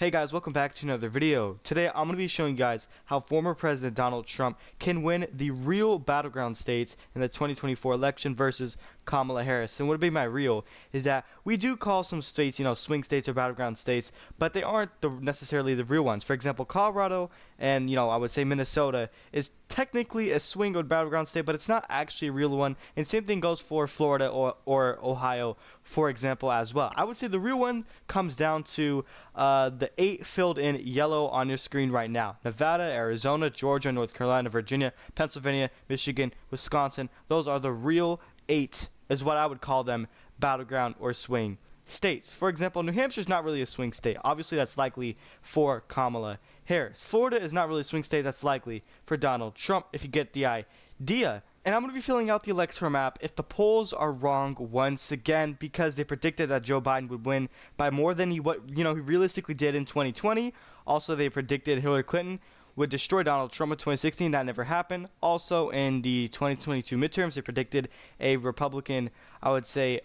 Hey guys, welcome back to another video. Today I'm going to be showing you guys how former President Donald Trump can win the real battleground states in the 2024 election versus Kamala Harris. And what would be my real is that we do call some states, swing states or battleground states, but they aren't necessarily the real ones. For example, Colorado and, I would say Minnesota is technically a swing or battleground state, but it's not actually a real one. And same thing goes for Florida or Ohio, for example, as well. I would say the real one comes down to the 8 filled in yellow on your screen right now: Nevada, Arizona, Georgia, North Carolina, Virginia, Pennsylvania, Michigan, Wisconsin. Those are the real 8, is what I would call them, battleground or swing states. For example, New Hampshire is not really a swing state. Obviously, that's likely for Kamala Harris. Florida is not really a swing state. That's likely for Donald Trump, if you get the idea. And I'm going to be filling out the electoral map if the polls are wrong once again, because they predicted that Joe Biden would win by more than he realistically did in 2020. Also, they predicted Hillary Clinton would destroy Donald Trump in 2016. That never happened. Also, in the 2022 midterms, they predicted a Republican, I would say,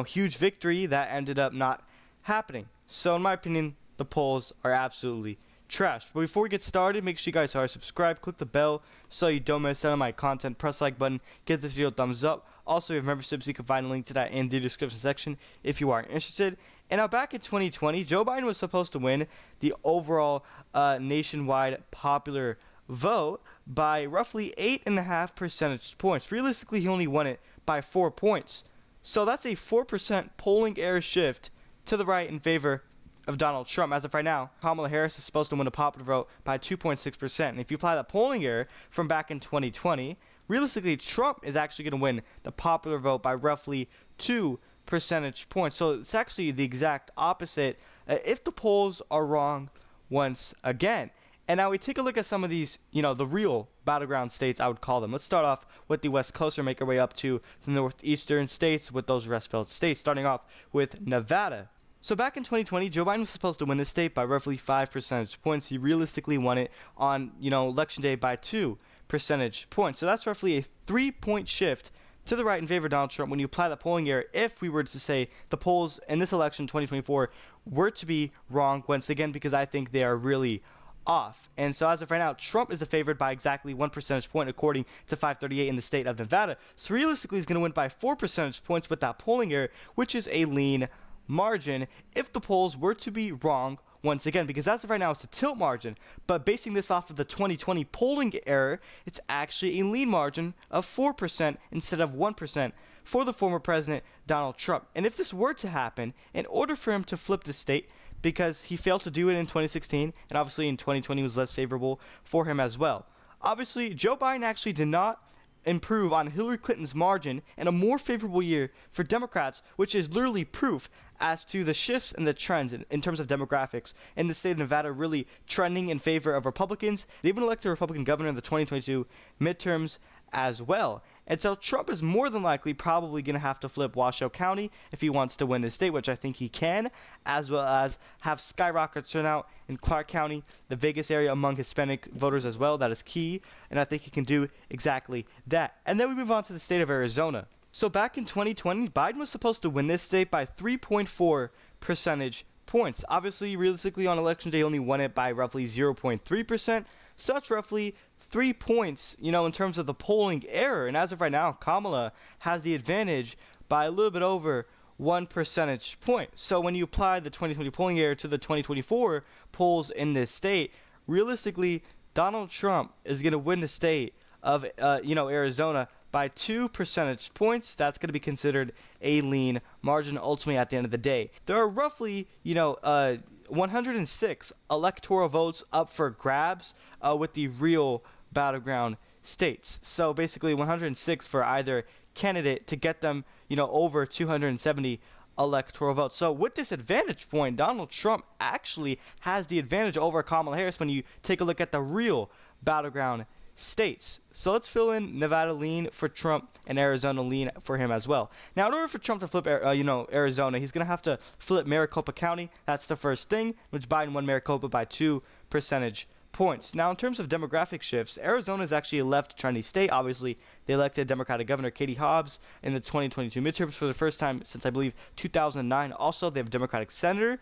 huge victory. That ended up not happening. So, in my opinion, the polls are absolutely trash. But before we get started, make sure you guys are subscribed, click the bell so you don't miss out on my content, press the like button, give this video a thumbs up. Also, if you have memberships, you can find a link to that in the description section if you are interested. And now back in 2020, Joe Biden was supposed to win the overall nationwide popular vote by roughly 8.5 percentage points. Realistically, he only won it by 4 points. So that's a 4% polling error shift to the right in favor of Donald Trump. As of right now, Kamala Harris is supposed to win a popular vote by 2.6%. And if you apply that polling error from back in 2020, realistically, Trump is actually going to win the popular vote by roughly 2 percentage points. So it's actually the exact opposite if the polls are wrong once again. And now we take a look at some of these, the real battleground states, I would call them. Let's start off with the West Coast and make our way up to the northeastern states with those Rust Belt states, starting off with Nevada. So back in 2020, Joe Biden was supposed to win the state by roughly 5 percentage points. He realistically won it on, election day by 2 percentage points. So that's roughly a 3-point shift to the right in favor of Donald Trump when you apply the polling error. If we were to say the polls in this election 2024 were to be wrong once again, because I think they are really off. And so as of right now, Trump is the favorite by exactly 1 percentage point according to 538 in the state of Nevada. So realistically, he's going to win by 4 percentage points with that polling error, which is a lean margin if the polls were to be wrong once again, because as of right now it's a tilt margin, but basing this off of the 2020 polling error, it's actually a lean margin of 4% instead of 1% for the former president Donald Trump. And if this were to happen, in order for him to flip the state, because he failed to do it in 2016 and obviously in 2020 was less favorable for him as well. Obviously, Joe Biden actually did not improve on Hillary Clinton's margin in a more favorable year for Democrats, which is literally proof as to the shifts and the trends in terms of demographics in the state of Nevada really trending in favor of Republicans. They even elected a Republican governor in the 2022 midterms as well. And so Trump is more than likely probably going to have to flip Washoe County if he wants to win the state, which I think he can, as well as have skyrocket turnout in Clark County, the Vegas area, among Hispanic voters as well. That is key, and I think he can do exactly that. And then we move on to the state of Arizona. So back in 2020, Biden was supposed to win this state by 3.4 percentage points. Obviously, realistically, on election day, he only won it by roughly 0.3%. So that's roughly 3 points, in terms of the polling error. And as of right now, Kamala has the advantage by a little bit over 1 percentage point. So when you apply the 2020 polling error to the 2024 polls in this state, realistically, Donald Trump is going to win the state of, Arizona by 2 percentage points. That's going to be considered a lean margin ultimately at the end of the day. There are roughly, 106 electoral votes up for grabs with the real battleground states. So basically 106 for either candidate to get them, over 270 electoral votes. So with this advantage point, Donald Trump actually has the advantage over Kamala Harris when you take a look at the real battleground states. So let's fill in Nevada lean for Trump and Arizona lean for him as well. Now, in order for Trump to flip, Arizona, he's going to have to flip Maricopa County. That's the first thing, which Biden won Maricopa by 2 percentage points. Now, in terms of demographic shifts, Arizona is actually a left-trendy state. Obviously, they elected Democratic Governor Katie Hobbs in the 2022 midterms for the first time since, I believe, 2009. Also, they have a Democratic Senator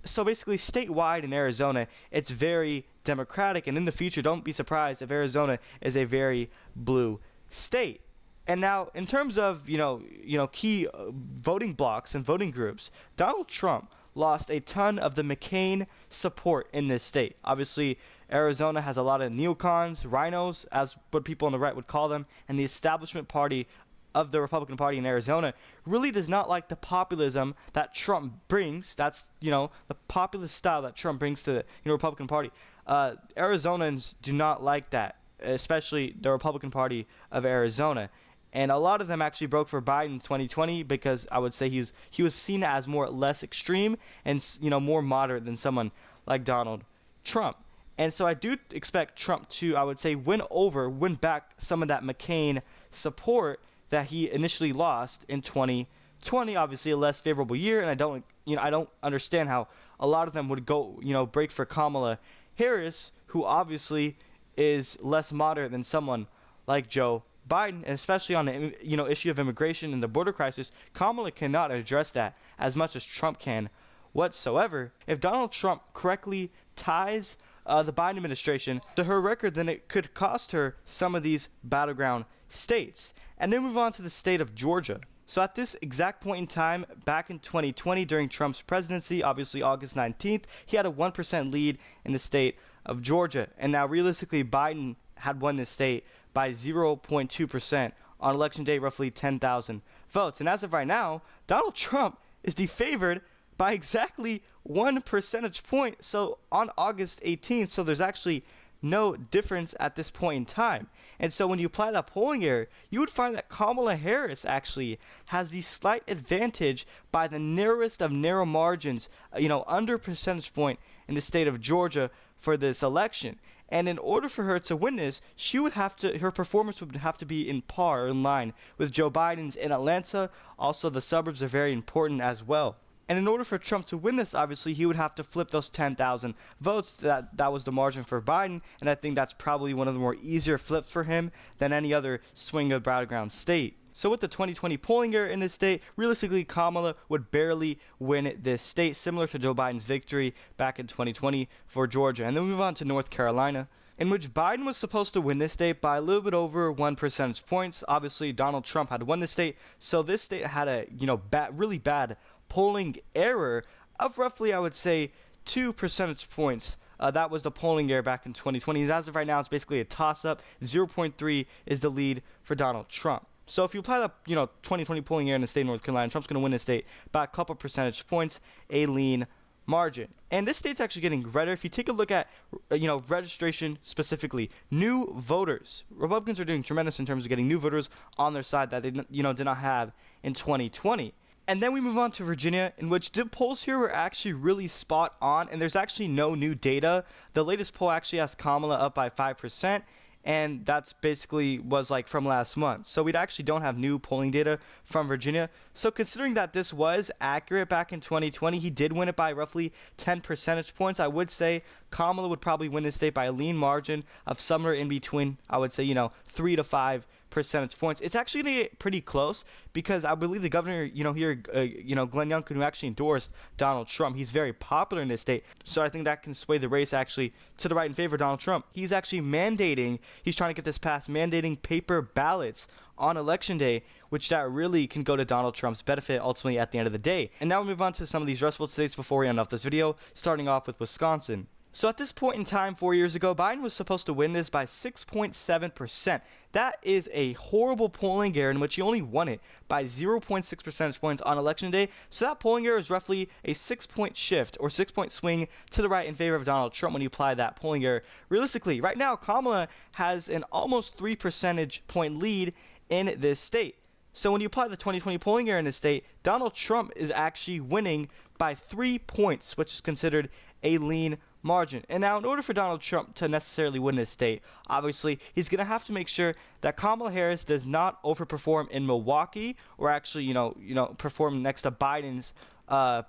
So basically, statewide in Arizona, it's very Democratic, and in the future, don't be surprised if Arizona is a very blue state. And now, in terms of key voting blocks and voting groups, Donald Trump lost a ton of the McCain support in this state. Obviously, Arizona has a lot of neocons, rhinos, as what people on the right would call them, and the establishment party of the Republican Party in Arizona really does not like the populism that Trump brings. That's, the populist style that Trump brings to the Republican Party. Arizonans do not like that, especially the Republican Party of Arizona. And a lot of them actually broke for Biden in 2020 because I would say he was seen as less extreme and more moderate than someone like Donald Trump. And so I do expect Trump to, I would say, win back some of that McCain support that he initially lost in 2020. Obviously, a less favorable year, and I don't understand how a lot of them would go break for Kamala Harris, who obviously is less moderate than someone like Joe Biden, and especially on the issue of immigration and the border crisis. Kamala cannot address that as much as Trump can whatsoever. If Donald Trump correctly ties the Biden administration to her record, then it could cost her some of these battleground states. And then move on to the state of Georgia. So at this exact point in time, back in 2020 during Trump's presidency, obviously August 19th, he had a 1% lead in the state of Georgia. And now realistically, Biden had won this state by 0.2% on election day, roughly 10,000 votes. And as of right now, Donald Trump is defavored by exactly 1 percentage point. So on August 18th, so there's actually no difference at this point in time. And so when you apply that polling error, you would find that Kamala Harris actually has the slight advantage by the narrowest of narrow margins, under percentage point in the state of Georgia for this election. And in order for her to win this, her performance would have to be in par, in line with Joe Biden's in Atlanta. Also, the suburbs are very important as well. And in order for Trump to win this, obviously, he would have to flip those 10,000 votes. That was the margin for Biden, and I think that's probably one of the more easier flips for him than any other swing of battleground state. So with the 2020 polling error in this state, realistically, Kamala would barely win this state, similar to Joe Biden's victory back in 2020 for Georgia. And then we move on to North Carolina, in which Biden was supposed to win this state by a little bit over 1 percentage points. Obviously, Donald Trump had won this state, so this state had a really bad polling error of roughly, I would say, 2 percentage points. That was the polling error back in 2020. As of right now, it's basically a toss-up. 0.3 is the lead for Donald Trump. So if you apply the 2020 polling error in the state of North Carolina, Trump's going to win this state by a couple percentage points, a lean margin. And this state's actually getting redder. If you take a look at registration specifically, new voters, Republicans are doing tremendous in terms of getting new voters on their side that they did not have in 2020. And then we move on to Virginia, in which the polls here were actually really spot on, and there's actually no new data. The latest poll actually has Kamala up by 5%, and that's basically was from last month. So we actually don't have new polling data from Virginia. So considering that this was accurate back in 2020, he did win it by roughly 10 percentage points. I would say Kamala would probably win this state by a lean margin of somewhere in between, I would say, 3 to 5 percentage points. It's actually going to get pretty close because I believe the governor, here, Glenn Youngkin, who actually endorsed Donald Trump, he's very popular in this state. So I think that can sway the race actually to the right in favor of Donald Trump. He's actually he's trying to get this passed, mandating paper ballots on election day, which that really can go to Donald Trump's benefit ultimately at the end of the day. And now we move on to some of these rest of states before we end off this video, starting off with Wisconsin. So at this point in time, 4 years ago, Biden was supposed to win this by 6.7%. That is a horrible polling error in which he only won it by 0.6 percentage points on election day. So that polling error is roughly a 6-point shift or 6-point swing to the right in favor of Donald Trump when you apply that polling error. Realistically, right now, Kamala has an almost 3 percentage point lead in this state. So when you apply the 2020 polling error in this state, Donald Trump is actually winning by 3 points, which is considered a lean margin. And now in order for Donald Trump to necessarily win this state, obviously he's going to have to make sure that Kamala Harris does not overperform in Milwaukee or actually, perform next to Biden's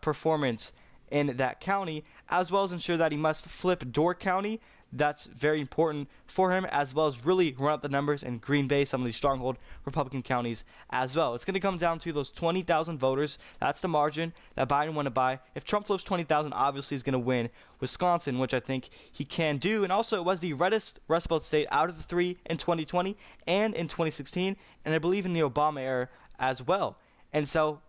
performance in that county, as well as ensure that he must flip Door County. That's very important for him, as well as really run up the numbers in Green Bay, some of these stronghold Republican counties as well. It's going to come down to those 20,000 voters. That's the margin that Biden wanted by. If Trump flips 20,000, obviously he's going to win Wisconsin, which I think he can do. And also, it was the reddest Rust Belt state out of the three in 2020 and in 2016, and I believe in the Obama era as well. And so,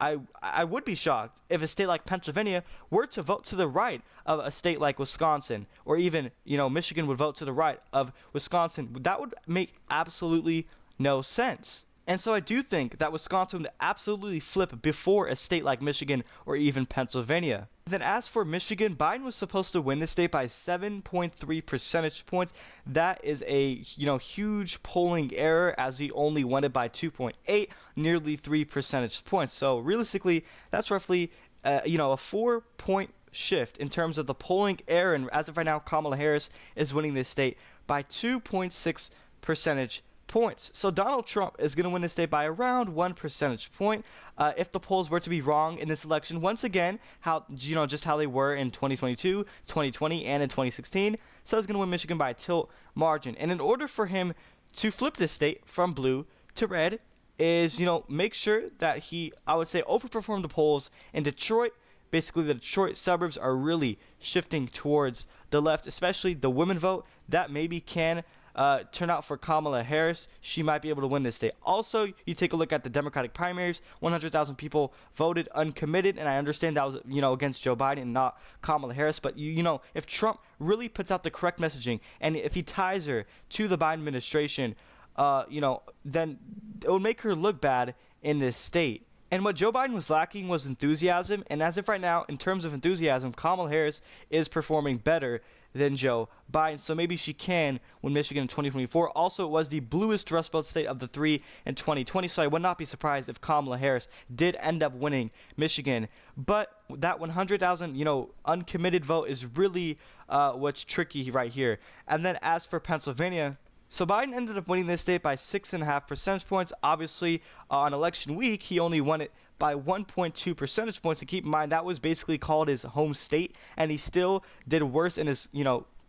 I would be shocked if a state like Pennsylvania were to vote to the right of a state like Wisconsin, or even, Michigan would vote to the right of Wisconsin. That would make absolutely no sense. And so I do think that Wisconsin would absolutely flip before a state like Michigan or even Pennsylvania. Then as for Michigan, Biden was supposed to win the state by 7.3 percentage points. That is a huge polling error, as he only won it by 2.8, nearly 3 percentage points. So realistically, that's roughly a 4-point shift in terms of the polling error. And as of right now, Kamala Harris is winning this state by 2.6 percentage points. So Donald Trump is going to win the state by around 1 percentage point. If the polls were to be wrong in this election, once again, just how they were in 2022, 2020, and in 2016, so he's going to win Michigan by a tilt margin. And in order for him to flip this state from blue to red, is make sure that he, I would say, overperform the polls in Detroit. Basically, the Detroit suburbs are really shifting towards the left, especially the women vote. That maybe can turn out for Kamala Harris. She might be able to win this state. Also, you take a look at the Democratic primaries. 100,000 people voted uncommitted, and I understand that was against Joe Biden and not Kamala Harris. But if Trump really puts out the correct messaging, and if he ties her to the Biden administration, then it would make her look bad in this state. And what Joe Biden was lacking was enthusiasm. And as of right now, in terms of enthusiasm, Kamala Harris is performing better than Joe Biden. So maybe she can win Michigan in 2024. Also, it was the bluest Rust Belt state of the three in 2020. So I would not be surprised if Kamala Harris did end up winning Michigan. But that 100,000, uncommitted vote is really what's tricky right here. And then as for Pennsylvania, so Biden ended up winning this state by 6.5 percentage points. Obviously, on election week, he only won it by 1.2 percentage points. And keep in mind, that was basically called his home state, and he still did worse in his,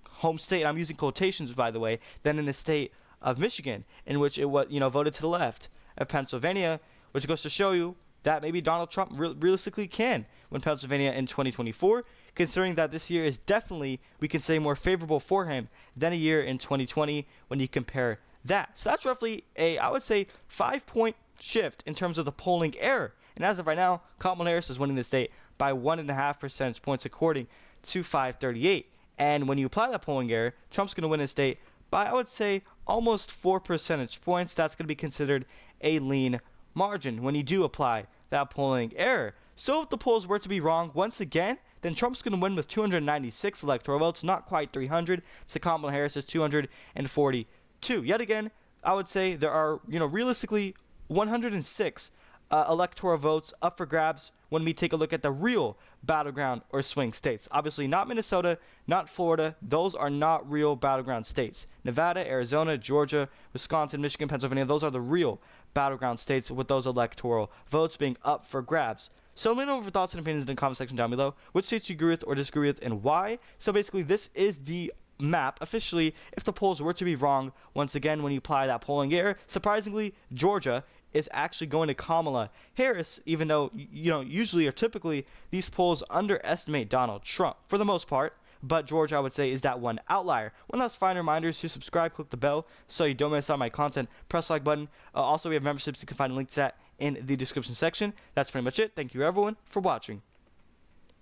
home state. I'm using quotations, by the way, than in the state of Michigan, in which it was, voted to the left of Pennsylvania, which goes to show you that maybe Donald Trump realistically can win Pennsylvania in 2024, considering that this year is definitely, we can say, more favorable for him than a year in 2020 when you compare that. So that's roughly I would say, 5-point shift in terms of the polling error. And as of right now, Kamala Harris is winning the state by 1.5 percentage points according to 538. And when you apply that polling error, Trump's going to win the state by, I would say, almost 4 percentage points. That's going to be considered a lean margin when you do apply that polling error. So if the polls were to be wrong once again, then Trump's going to win with 296 electoral votes, not quite 300. So Kamala Harris is 242. Yet again, I would say there are, realistically 106 electoral votes up for grabs when we take a look at the real battleground or swing states. Obviously not Minnesota, not Florida. Those are not real battleground states. Nevada, Arizona, Georgia, Wisconsin, Michigan, Pennsylvania, those are the real battleground states with those electoral votes being up for grabs. So let me know your thoughts and opinions in the comment section down below. Which states you agree with or disagree with and why? So basically, this is the map officially if the polls were to be wrong once again when you apply that polling error. Surprisingly, Georgia is actually going to Kamala Harris, even though, usually or typically these polls underestimate Donald Trump for the most part. But Georgia, I would say, is that one outlier. One last final reminder is to subscribe, click the bell so you don't miss out on my content. Press the like button. Also, we have memberships. You can find a link to that in the description section. That's pretty much it. Thank you, everyone, for watching.